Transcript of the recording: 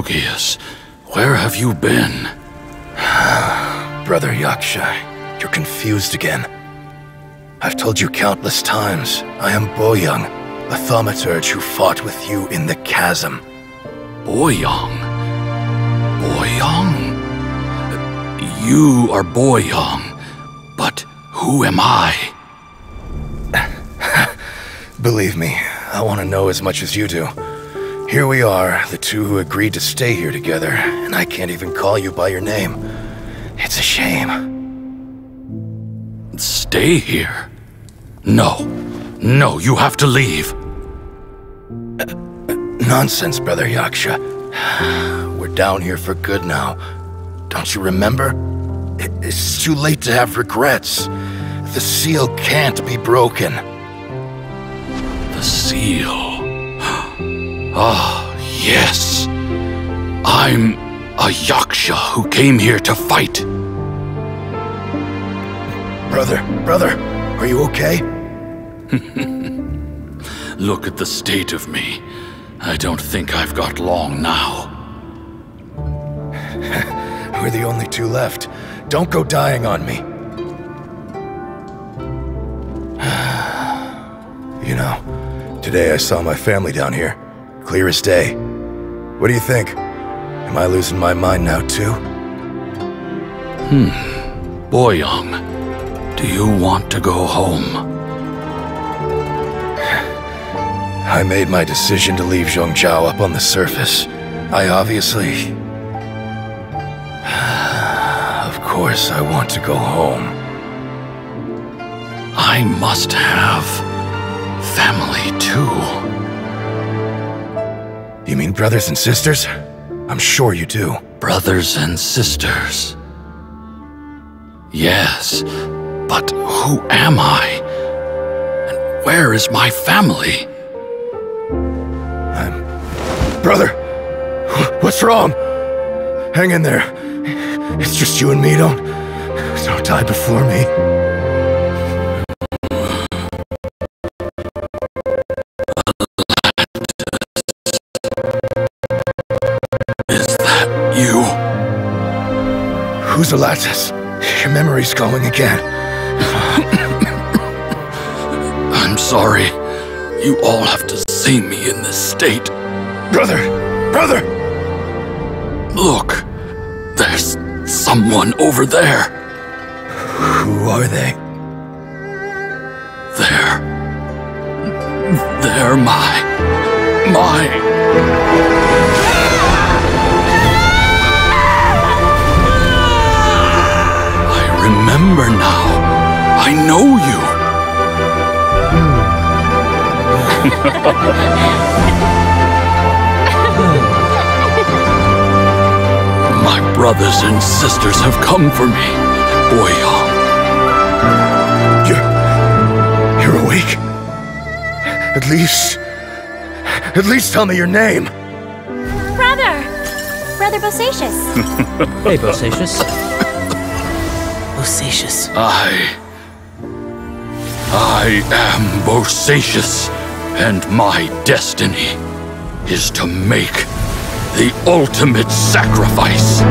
Bocasius, where have you been? Brother Yaksha, you're confused again. I've told you countless times, I am Boyang, the thaumaturge who fought with you in the chasm. Boyang? Boyang? You are Boyang, but who am I? Believe me, I want to know as much as you do. Here we are, the two who agreed to stay here together, and I can't even call you by your name. It's a shame. Stay here? No. No, you have to leave. Nonsense, Brother Yaksha. We're down here for good now. Don't you remember? It's too late to have regrets. The seal can't be broken. The seal. Ah, yes. I'm a Yaksha who came here to fight. Brother, are you okay? Look at the state of me. I don't think I've got long now. We're the only two left. Don't go dying on me. You know, today I saw my family down here. Clear as day. What do you think? Am I losing my mind now too? Boyang, do you want to go home? I made my decision to leave Zhongzhou up on the surface. I obviously... Of course I want to go home. I must have family too. You mean brothers and sisters? I'm sure you do. Brothers and sisters. Yes, but who am I? And where is my family? Brother! What's wrong? Hang in there. It's just you and me, don't die before me. Is that you? Who's Alatus? Your memory's going again. I'm sorry. You all have to see me in this state. Brother! Look, there's someone over there. Who are they? They're my... I remember now. I know you. My brothers and sisters have come for me, Boyang. You're awake? At least tell me your name. Brother Bocasius. Hey, Bocasius. Bocasius. I am Bocasius, and my destiny is to make the ultimate sacrifice.